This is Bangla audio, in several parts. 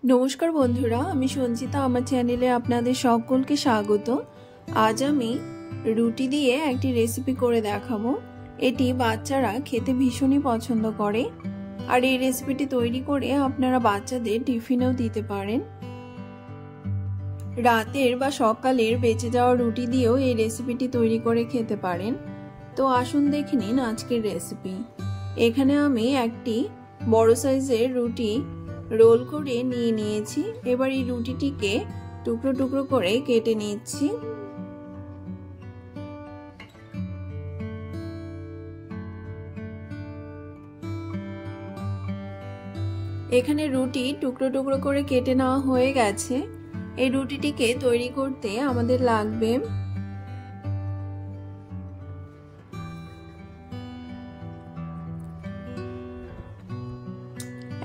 नमस्कार बंधुरा आमी संचिता आमार चैनेले आपनादेर सकलके स्वागत। आज आमी रुटी दिए एकटी रेसिपि करे देखाबो। एटी बाच्चारा खेते भीषणই पछंद करे और এই রেসিপিটি তৈরি করে আপনারা বাচ্চাদের টিফিনেও দিতে পারেন। রাতের বা সকালের বেঁচে যাওয়া রুটি দিয়েও এই রেসিপিটি তৈরি করে খেতে পারেন। তো আসুন দেখে নিন আজকের রেসিপি। এখানে আমি একটি বড় সাইজের রুটি रोल करे निये निয়েছি। এবার এই রুটিটিকে টুকরো টুকরো করে কেটে নিচ্ছি। এখানে রুটি টুকরো টুকরো করে কেটে নেওয়া হয়ে গেছে। এই রুটিটিকে তৈরি করতে আমাদের লাগবে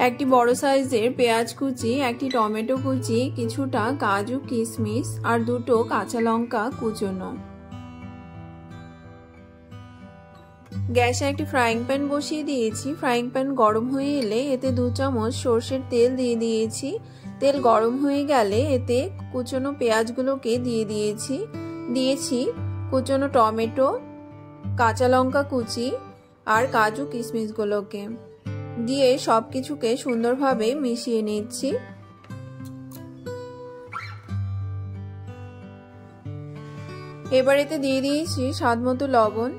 একটি বড় সাইজের পেঁয়াজ কুচি, একটি টমেটো কুচি, কিছুটা কাজু কিশমিশ আর দুটো কাঁচা লঙ্কা কুচোনো। গ্যাসে একটি ফ্রাইং প্যান বসিয়ে দিয়েছি। ফ্রাইং প্যান গরম হয়ে এলে এতে 2 চামচ সরষের তেল দিয়ে দিয়েছি। তেল গরম হয়ে গেলে এতে কুচোনো পেঁয়াজগুলোকে দিয়ে দিয়েছি কুচোনো টমেটো, কাঁচা লঙ্কা কুচি আর কাজু কিশমিশগুলোকে দিয়ে সবকিছুকে সুন্দরভাবে মিশিয়ে নিচ্ছি। এবার এতে দিয়ে দিয়েছি স্বাদমতো লবণ,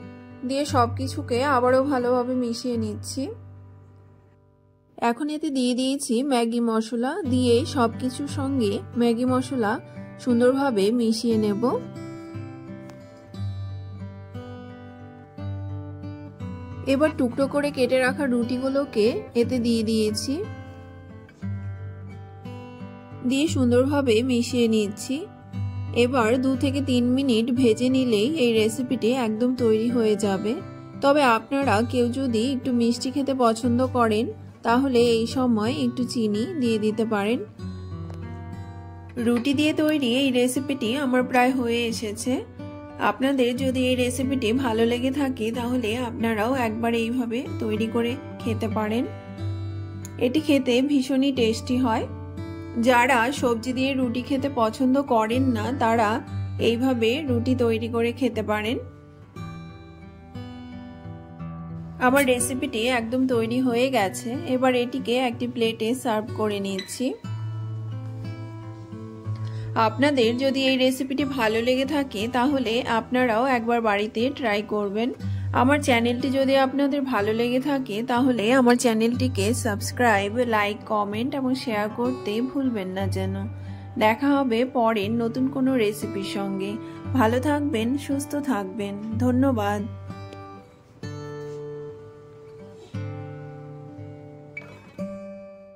দিয়ে সবকিছুকে আবারও ভালোভাবে মিশিয়ে নিচ্ছি। এখন এতে দিয়ে দিয়েছি ম্যাগি মশলা, দিয়ে সবকিছুর সঙ্গে ম্যাগি মশলা সুন্দরভাবে মিশিয়ে নেব। এবার টুকরো করে কেটে রাখা রুটিগুলোকে এতে দিয়ে দিয়েছি, দিয়ে সুন্দরভাবে মিশিয়ে নিচ্ছি। এবার 2 থেকে 3 মিনিট ভেজে নিলেই এই রেসিপিটি একদম তৈরি হয়ে যাবে। তবে আপনারা কেউ যদি একটু মিষ্টি খেতে পছন্দ করেন তাহলে এই সময় একটু চিনি দিয়ে দিতে পারেন। রুটি দিয়ে তৈরি এই রেসিপিটি আমার প্রায় হয়ে এসেছে। আপনাদের যদি এই রেসিপিটি ভালো লেগে থাকে তাহলে আপনারাও একবার এইভাবে তৈরি করে খেতে পারেন। এটি খেতে ভীষণই টেস্টি হয়। যারা সবজি দিয়ে রুটি খেতে পছন্দ করেন না তারা এইভাবে রুটি তৈরি করে খেতে পারেন। আমার রেসিপিটি একদম তৈরি হয়ে গেছে। এবার এটিকে একটি প্লেটে সার্ভ করে নিচ্ছি। আপনাদের যদি এই রেসিপিটি ভালো লেগে থাকে তাহলে আপনারাও একবার বাড়িতে ট্রাই করবেন। আমার চ্যানেলটি যদি আপনাদের ভালো লেগে থাকে তাহলে আমার চ্যানেলটিকে সাবস্ক্রাইব, লাইক, কমেন্ট এবং শেয়ার করতে ভুলবেন না যেন। দেখা হবে পরের নতুন কোনো রেসিপির সঙ্গে। ভালো থাকবেন, সুস্থ থাকবেন। ধন্যবাদ।